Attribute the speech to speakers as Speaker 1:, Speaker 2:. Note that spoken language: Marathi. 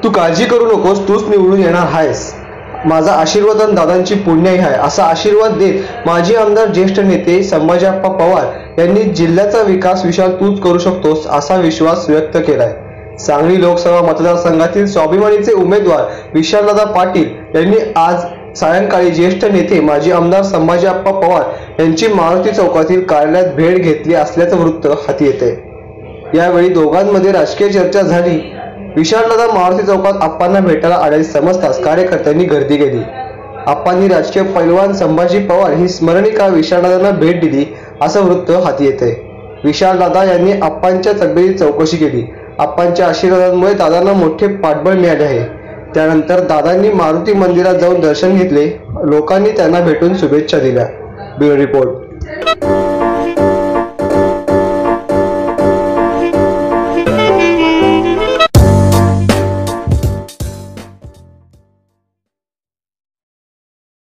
Speaker 1: तू काळजी करू नकोस, तूच निवडून येणार आहेस. माझा आशीर्वाद आणि दादांची पुण्याई आहे असा आशीर्वाद देत माजी आमदार ज्येष्ठ नेते संभाजीप्पा पवार यांनी जिल्ह्याचा विकास विशाल तूच करू शकतोस असा विश्वास व्यक्त केलाय. सांगली लोकसभा मतदारसंघातील स्वाभिमानीचे उमेदवार विशालदादा पाटील यांनी आज सायंकाळी ज्येष्ठ नेते माजी आमदार संभाजीप्पा पवार यांची मारुती चौकातील कार्यालयात भेट घेतली असल्याचं वृत्त हाती येते. यावेळी दोघांमध्ये राजकीय चर्चा झाली. विशालदादा मारुती चौकात आप्पांना भेटायला आल्याचे समजताच कार्यकर्त्यांनी गर्दी केली. आप्पांनी राजकीय पैलवान संभाजी पवार ही स्मरणिका विशालदादांना भेट दिली असं वृत्त हाती येते. विशालदादा यांनी आप्पांच्या तब्येतीची चौकशी केली. आप्पांच्या आशीर्वादांमुळे दादांना मोठे पाठबळ मिळाले आहे. त्यानंतर दादांनी मारुती मंदिरात जाऊन दर्शन घेतले. लोकांनी त्यांना भेटून शुभेच्छा दिल्या. Bureau report.